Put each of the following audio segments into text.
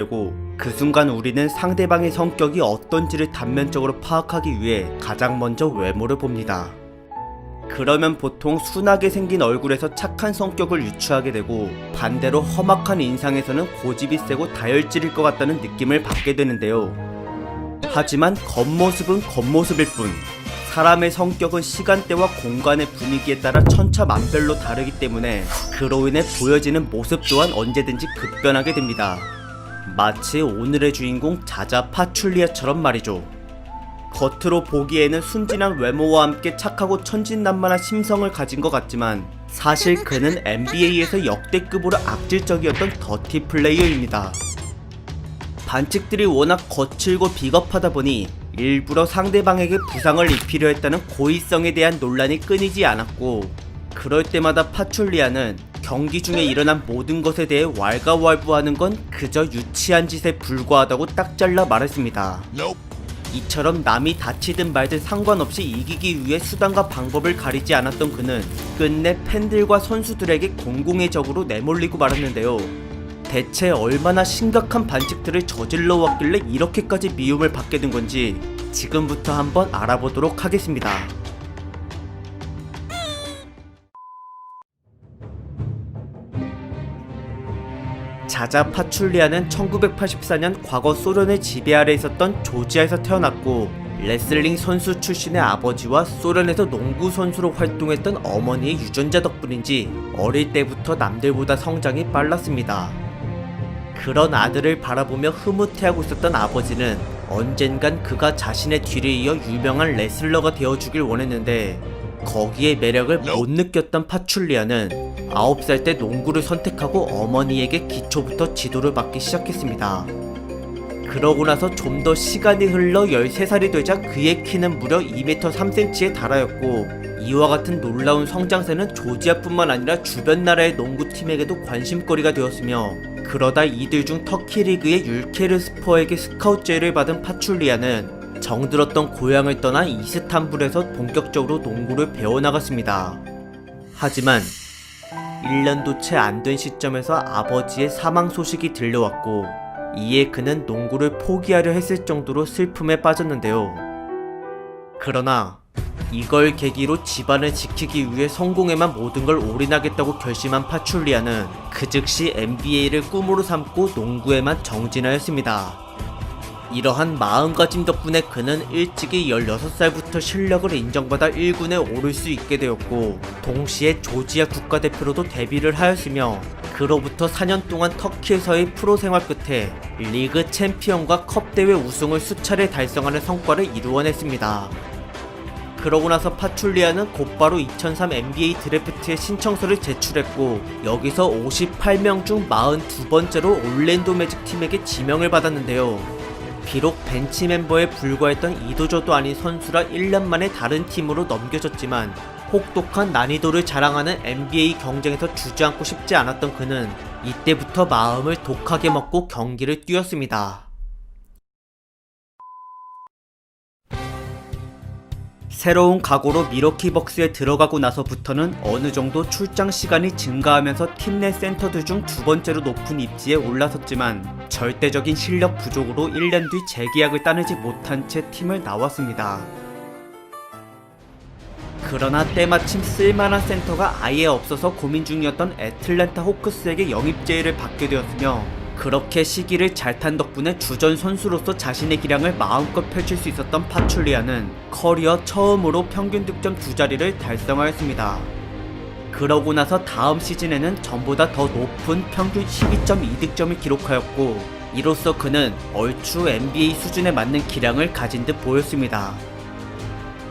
되고, 그 순간 우리는 상대방의 성격이 어떤지를 단면적으로 파악하기 위해 가장 먼저 외모를 봅니다. 그러면 보통 순하게 생긴 얼굴에서 착한 성격을 유추하게 되고, 반대로 험악한 인상에서는 고집이 세고 다혈질일 것 같다는 느낌을 받게 되는데요. 하지만 겉모습은 겉모습일 뿐, 사람의 성격은 시간대와 공간의 분위기에 따라 천차만별로 다르기 때문에 그로 인해 보여지는 모습 또한 언제든지 급변하게 됩니다. 마치 오늘의 주인공 자자 파출리아처럼 말이죠. 겉으로 보기에는 순진한 외모와 함께 착하고 천진난만한 심성을 가진 것 같지만, 사실 그는 NBA에서 역대급으로 악질적이었던 더티 플레이어입니다. 반칙들이 워낙 거칠고 비겁하다 보니 일부러 상대방에게 부상을 입히려 했다는 고의성에 대한 논란이 끊이지 않았고, 그럴 때마다 파출리아는 경기 중에 일어난 모든 것에 대해 왈가왈부하는 건 그저 유치한 짓에 불과하다고 딱 잘라 말했습니다. 이처럼 남이 다치든 말든 상관없이 이기기 위해 수단과 방법을 가리지 않았던 그는 끝내 팬들과 선수들에게 공공의 적으로 내몰리고 말았는데요. 대체 얼마나 심각한 반칙들을 저질러 왔길래 이렇게까지 미움을 받게 된 건지 지금부터 한번 알아보도록 하겠습니다. 자자 파출리아는 1984년 과거 소련의 지배 아래 있었던 조지아에서 태어났고, 레슬링 선수 출신의 아버지와 소련에서 농구 선수로 활동했던 어머니의 유전자 덕분인지 어릴 때부터 남들보다 성장이 빨랐습니다. 그런 아들을 바라보며 흐뭇해하고 있었던 아버지는 언젠간 그가 자신의 뒤를 이어 유명한 레슬러가 되어주길 원했는데, 거기에 매력을 못 느꼈던 파출리아는 9살 때 농구를 선택하고 어머니에게 기초부터 지도를 받기 시작했습니다. 그러고 나서 좀 더 시간이 흘러 13살이 되자 그의 키는 무려 2m 3cm에 달하였고, 이와 같은 놀라운 성장세는 조지아뿐만 아니라 주변 나라의 농구팀에게도 관심거리가 되었으며, 그러다 이들 중 터키 리그의 율케르스퍼에게 스카우트 제의를 받은 파출리아는 정들었던 고향을 떠나 이스탄불에서 본격적으로 농구를 배워나갔습니다. 하지만 1년도 채 안 된 시점에서 아버지의 사망 소식이 들려왔고, 이에 그는 농구를 포기하려 했을 정도로 슬픔에 빠졌는데요. 그러나 이걸 계기로 집안을 지키기 위해 성공에만 모든 걸 올인하겠다고 결심한 파출리아는 그 즉시 NBA를 꿈으로 삼고 농구에만 정진하였습니다. 이러한 마음가짐 덕분에 그는 일찍이 16살부터 실력을 인정받아 1군에 오를 수 있게 되었고, 동시에 조지아 국가대표로도 데뷔를 하였으며, 그로부터 4년 동안 터키에서의 프로 생활 끝에 리그 챔피언과 컵 대회 우승을 수차례 달성하는 성과를 이루어냈습니다. 그러고 나서 파출리아는 곧바로 2003 NBA 드래프트에 신청서를 제출했고, 여기서 58명 중 42번째로 올랜도 매직 팀에게 지명을 받았는데요. 비록 벤치 멤버에 불과했던 이도저도 아닌 선수라 1년 만에 다른 팀으로 넘겨졌지만, 혹독한 난이도를 자랑하는 NBA 경쟁에서 주저앉고 싶지 않았던 그는 이때부터 마음을 독하게 먹고 경기를 뛰었습니다. 새로운 각오로 미러키 벅스에 들어가고 나서부터는 어느 정도 출장 시간이 증가하면서 팀 내 센터들 중 2번째로 높은 입지에 올라섰지만, 절대적인 실력 부족으로 1년 뒤 재계약을 따내지 못한 채 팀을 나왔습니다. 그러나 때마침 쓸만한 센터가 아예 없어서 고민 중이었던 애틀랜타 호크스에게 영입 제의를 받게 되었으며, 그렇게 시기를 잘 탄 덕분에 주전 선수로서 자신의 기량을 마음껏 펼칠 수 있었던 파출리아는 커리어 처음으로 평균 득점 2자리를 달성하였습니다. 그러고 나서 다음 시즌에는 전보다 더 높은 평균 12.2득점을 기록하였고, 이로써 그는 얼추 NBA 수준에 맞는 기량을 가진 듯 보였습니다.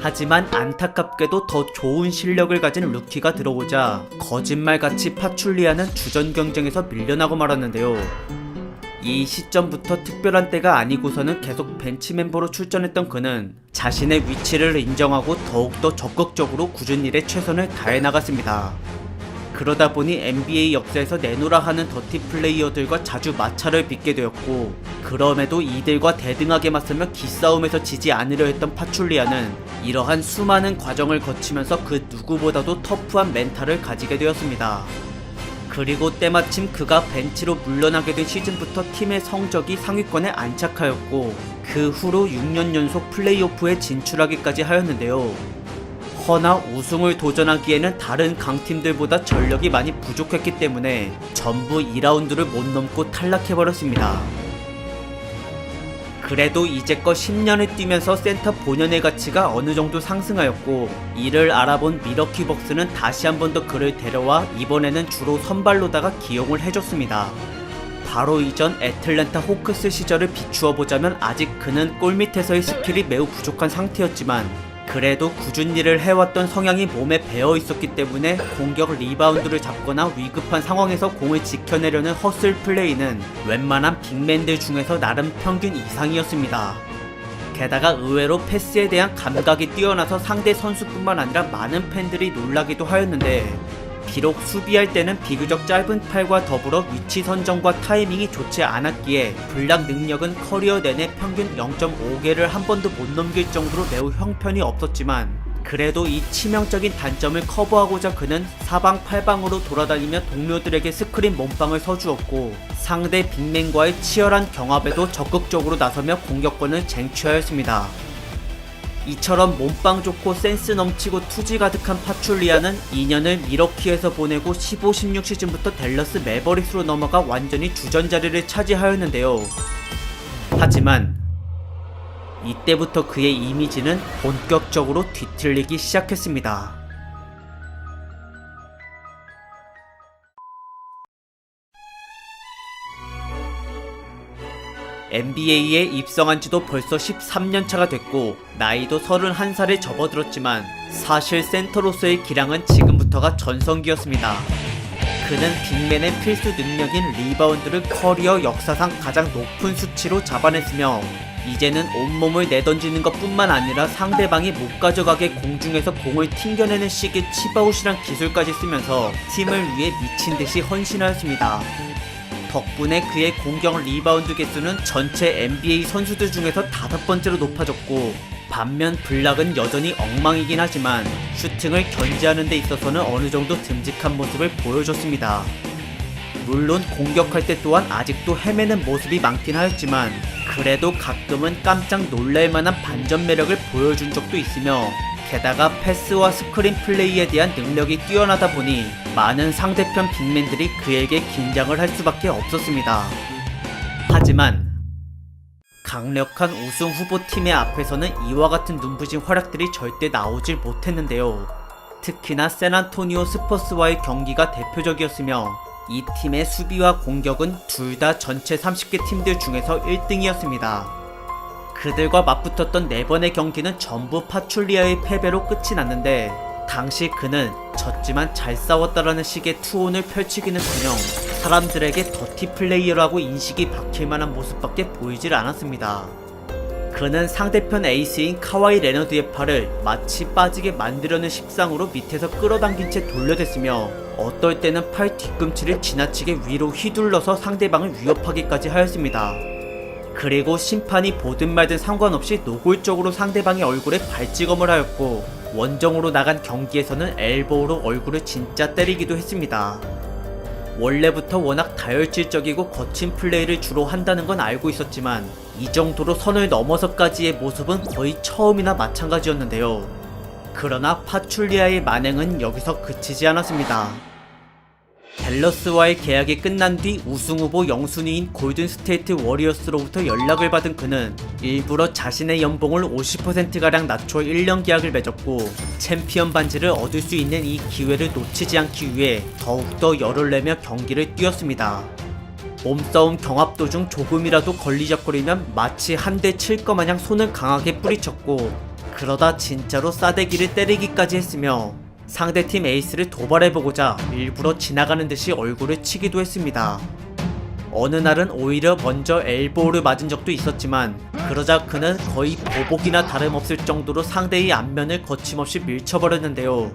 하지만 안타깝게도 더 좋은 실력을 가진 루키가 들어오자 거짓말같이 파출리아는 주전 경쟁에서 밀려나고 말았는데요. 이 시점부터 특별한 때가 아니고서는 계속 벤치 멤버로 출전했던 그는 자신의 위치를 인정하고 더욱더 적극적으로 굳은 일에 최선을 다해 나갔습니다. 그러다 보니 NBA 역사에서 내노라 하는 더티 플레이어들과 자주 마찰을 빚게 되었고, 그럼에도 이들과 대등하게 맞서며 기싸움에서 지지 않으려 했던 파출리아는 이러한 수많은 과정을 거치면서 그 누구보다도 터프한 멘탈을 가지게 되었습니다. 그리고 때마침 그가 벤치로 물러나게 된 시즌부터 팀의 성적이 상위권에 안착하였고 그 후로 6년 연속 플레이오프에 진출하기까지 하였는데요. 허나 우승을 도전하기에는 다른 강팀들보다 전력이 많이 부족했기 때문에 전부 2라운드를 못 넘고 탈락해버렸습니다. 그래도 이제껏 10년을 뛰면서 센터 본연의 가치가 어느 정도 상승하였고 이를 알아본 미러키 벅스는 다시 한 번 더 그를 데려와 이번에는 주로 선발로다가 기용을 해줬습니다. 바로 이전 애틀랜타 호크스 시절을 비추어 보자면 아직 그는 골밑에서의 스킬이 매우 부족한 상태였지만 그래도 꾸준히 일을 해왔던 성향이 몸에 배어 있었기 때문에 공격 리바운드를 잡거나 위급한 상황에서 공을 지켜내려는 허슬 플레이는 웬만한 빅맨들 중에서 나름 평균 이상이었습니다. 게다가 의외로 패스에 대한 감각이 뛰어나서 상대 선수뿐만 아니라 많은 팬들이 놀라기도 하였는데 비록 수비할 때는 비교적 짧은 팔과 더불어 위치 선정과 타이밍이 좋지 않았기에 블락 능력은 커리어 내내 평균 0.5개를 한 번도 못 넘길 정도로 매우 형편이 없었지만 그래도 이 치명적인 단점을 커버하고자 그는 사방팔방으로 돌아다니며 동료들에게 스크린 몸빵을 서주었고 상대 빅맨과의 치열한 경합에도 적극적으로 나서며 공격권을 쟁취하였습니다. 이처럼 몸빵 좋고 센스 넘치고 투지 가득한 파출리아는 2년을 미러키에서 보내고 15-16 시즌부터 댈러스 매버릭스로 넘어가 완전히 주전자리를 차지하였는데요. 하지만 이때부터 그의 이미지는 본격적으로 뒤틀리기 시작했습니다. NBA에 입성한 지도 벌써 13년차가 됐고 나이도 31살에 접어들었지만 사실 센터로서의 기량은 지금부터가 전성기였습니다. 그는 빅맨의 필수 능력인 리바운드를 커리어 역사상 가장 높은 수치로 잡아냈으며 이제는 온몸을 내던지는 것 뿐만 아니라 상대방이 못 가져가게 공중에서 공을 튕겨내는 식의 칩아웃이란 기술까지 쓰면서 팀을 위해 미친듯이 헌신하였습니다. 덕분에 그의 공격 리바운드 개수는 전체 NBA 선수들 중에서 5번째로 높아졌고 반면 블락은 여전히 엉망이긴 하지만 슈팅을 견제하는 데 있어서는 어느 정도 듬직한 모습을 보여줬습니다. 물론 공격할 때 또한 아직도 헤매는 모습이 많긴 하였지만 그래도 가끔은 깜짝 놀랄만한 반전 매력을 보여준 적도 있으며 게다가 패스와 스크린 플레이에 대한 능력이 뛰어나다 보니 많은 상대편 빅맨들이 그에게 긴장을 할 수밖에 없었습니다. 하지만 강력한 우승 후보 팀의 앞에서는 이와 같은 눈부신 활약들이 절대 나오질 못했는데요. 특히나 샌안토니오 스퍼스와의 경기가 대표적이었으며 이 팀의 수비와 공격은 둘 다 전체 30개 팀들 중에서 1등이었습니다. 그들과 맞붙었던 4번의 경기는 전부 파출리아의 패배로 끝이 났는데 당시 그는 졌지만 잘 싸웠다라는 식의 투혼을 펼치기는커녕 사람들에게 더티 플레이어라고 인식이 박힐만한 모습밖에 보이질 않았습니다. 그는 상대편 에이스인 카와이 레너드의 팔을 마치 빠지게 만들려는 식상으로 밑에서 끌어당긴 채 돌려댔으며 어떨 때는 팔 뒤꿈치를 지나치게 위로 휘둘러서 상대방을 위협하기까지 하였습니다. 그리고 심판이 보든 말든 상관없이 노골적으로 상대방의 얼굴에 발찌검을 하였고 원정으로 나간 경기에서는 엘보우로 얼굴을 진짜 때리기도 했습니다. 원래부터 워낙 다혈질적이고 거친 플레이를 주로 한다는 건 알고 있었지만 이 정도로 선을 넘어서까지의 모습은 거의 처음이나 마찬가지였는데요. 그러나 파출리아의 만행은 여기서 그치지 않았습니다. 댈러스와의 계약이 끝난 뒤 우승후보 영순위인 골든스테이트 워리어스로부터 연락을 받은 그는 일부러 자신의 연봉을 50%가량 낮춰 1년 계약을 맺었고 챔피언 반지를 얻을 수 있는 이 기회를 놓치지 않기 위해 더욱더 열을 내며 경기를 뛰었습니다. 몸싸움 경합 도중 조금이라도 걸리적거리면 마치 한 대 칠 것 마냥 손을 강하게 뿌리쳤고 그러다 진짜로 싸대기를 때리기까지 했으며 상대팀 에이스를 도발해보고자 일부러 지나가는 듯이 얼굴을 치기도 했습니다. 어느 날은 오히려 먼저 엘보우를 맞은 적도 있었지만 그러자 그는 거의 보복이나 다름없을 정도로 상대의 안면을 거침없이 밀쳐버렸는데요.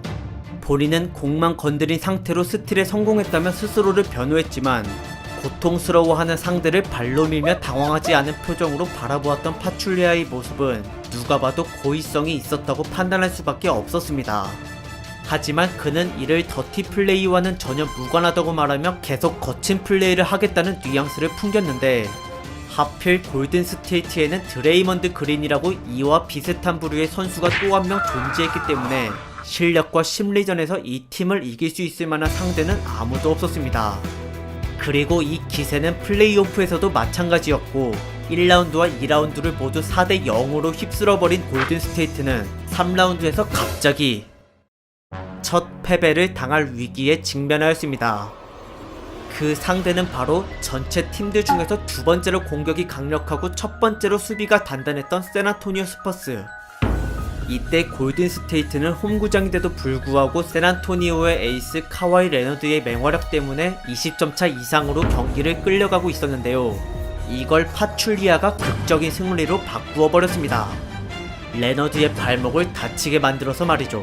본인은 공만 건드린 상태로 스틸에 성공했다며 스스로를 변호했지만 고통스러워하는 상대를 발로 밀며 당황하지 않은 표정으로 바라보았던 파출리아의 모습은 누가 봐도 고의성이 있었다고 판단할 수밖에 없었습니다. 하지만 그는 이를 더티 플레이와는 전혀 무관하다고 말하며 계속 거친 플레이를 하겠다는 뉘앙스를 풍겼는데, 하필 골든스테이트에는 드레이먼드 그린이라고 이와 비슷한 부류의 선수가 또 한 명 존재했기 때문에 실력과 심리전에서 이 팀을 이길 수 있을 만한 상대는 아무도 없었습니다. 그리고 이 기세는 플레이오프에서도 마찬가지였고, 1라운드와 2라운드를 모두 4대 0으로 휩쓸어버린 골든스테이트는 3라운드에서 갑자기 첫 패배를 당할 위기에 직면하였습니다. 그 상대는 바로 전체 팀들 중에서 두 번째로 공격이 강력하고 첫 번째로 수비가 단단했던 샌안토니오 스퍼스. 이때 골든스테이트는 홈구장인데도 불구하고 샌안토니오의 에이스 카와이 레너드의 맹활약 때문에 20점 차 이상으로 경기를 끌려가고 있었는데요. 이걸 파출리아가 극적인 승리로 바꾸어 버렸습니다. 레너드의 발목을 다치게 만들어서 말이죠.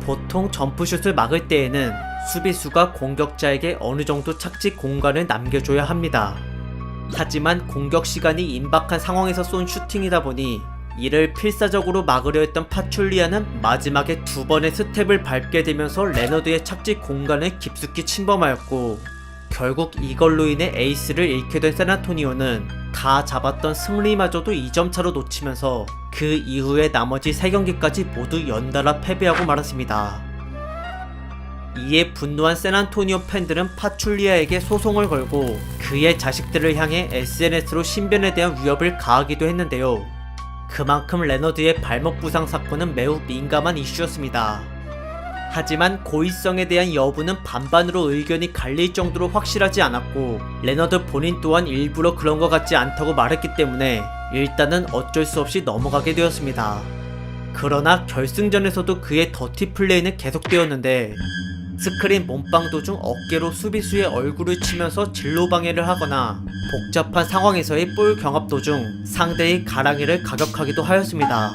보통 점프슛을 막을 때에는 수비수가 공격자에게 어느 정도 착지 공간을 남겨줘야 합니다. 하지만 공격 시간이 임박한 상황에서 쏜 슈팅이다 보니 이를 필사적으로 막으려 했던 파출리아는 마지막에 두 번의 스텝을 밟게 되면서 레너드의 착지 공간을 깊숙이 침범하였고, 결국 이걸로 인해 에이스를 잃게 된 샌안토니오는 다 잡았던 승리마저도 2점 차로 놓치면서 그 이후에 나머지 3경기까지 모두 연달아 패배하고 말았습니다. 이에 분노한 샌안토니오 팬들은 파출리아에게 소송을 걸고 그의 자식들을 향해 SNS로 신변에 대한 위협을 가하기도 했는데요. 그만큼 레너드의 발목 부상 사건은 매우 민감한 이슈였습니다. 하지만 고의성에 대한 여부는 반반으로 의견이 갈릴 정도로 확실하지 않았고, 레너드 본인 또한 일부러 그런 것 같지 않다고 말했기 때문에 일단은 어쩔 수 없이 넘어가게 되었습니다. 그러나 결승전에서도 그의 더티 플레이는 계속되었는데, 스크린 몸빵 도중 어깨로 수비수의 얼굴을 치면서 진로 방해를 하거나 복잡한 상황에서의 볼 경합 도중 상대의 가랑이를 가격하기도 하였습니다.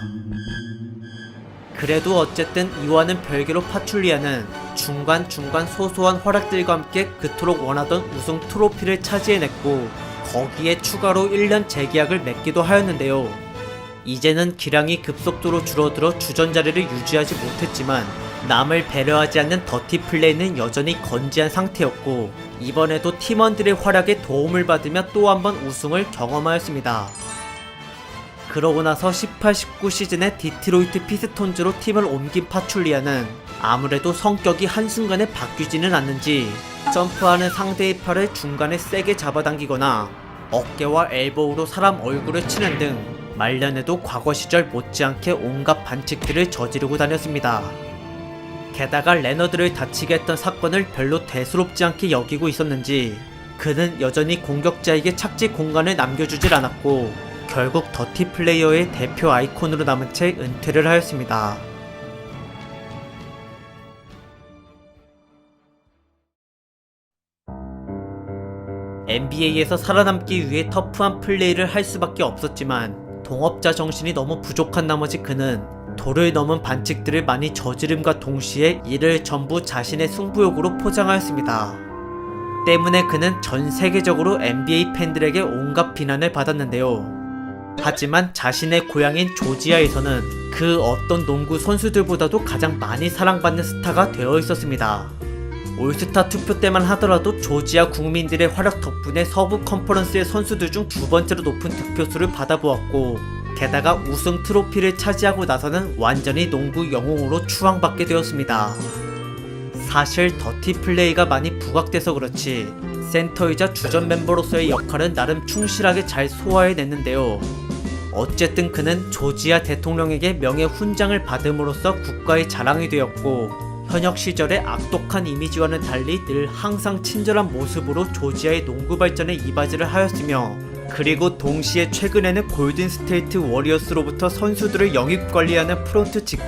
그래도 어쨌든 이와는 별개로 파출리아는 중간중간 소소한 활약들과 함께 그토록 원하던 우승 트로피를 차지해냈고, 거기에 추가로 1년 재계약을 맺기도 하였는데요. 이제는 기량이 급속도로 줄어들어 주전자리를 유지하지 못했지만 남을 배려하지 않는 더티 플레이는 여전히 건재한 상태였고, 이번에도 팀원들의 활약에 도움을 받으며 또 한 번 우승을 경험하였습니다. 그러고 나서 18-19 시즌에 디트로이트 피스톤즈로 팀을 옮긴 파출리아는 아무래도 성격이 한순간에 바뀌지는 않는지 점프하는 상대의 팔을 중간에 세게 잡아당기거나 어깨와 엘보우로 사람 얼굴을 치는 등 말년에도 과거 시절 못지않게 온갖 반칙들을 저지르고 다녔습니다. 게다가 레너드를 다치게 했던 사건을 별로 대수롭지 않게 여기고 있었는지 그는 여전히 공격자에게 착지 공간을 남겨주질 않았고, 결국 더티 플레이어의 대표 아이콘으로 남은 채 은퇴를 하였습니다. NBA에서 살아남기 위해 터프한 플레이를 할 수밖에 없었지만 동업자 정신이 너무 부족한 나머지 그는 도를 넘은 반칙들을 많이 저지름과 동시에 이를 전부 자신의 승부욕으로 포장하였습니다. 때문에 그는 전 세계적으로 NBA 팬들에게 온갖 비난을 받았는데요. 하지만 자신의 고향인 조지아에서는 그 어떤 농구 선수들보다도 가장 많이 사랑받는 스타가 되어 있었습니다. 올스타 투표 때만 하더라도 조지아 국민들의 활약 덕분에 서부 컨퍼런스의 선수들 중 두 번째로 높은 득표수를 받아보았고, 게다가 우승 트로피를 차지하고 나서는 완전히 농구 영웅으로 추앙받게 되었습니다. 사실 더티 플레이가 많이 부각돼서 그렇지 센터이자 주전 멤버로서의 역할은 나름 충실하게 잘 소화해냈는데요. 어쨌든 그는 조지아 대통령에게 명예 훈장을 받음으로써 국가의 자랑이 되었고, 현역 시절의 악독한 이미지와는 달리 늘 항상 친절한 모습으로 조지아의 농구 발전에 이바지를 하였으며, 그리고 동시에 최근에는 골든스테이트 워리어스로부터 선수들을 영입 관리하는 프론트 직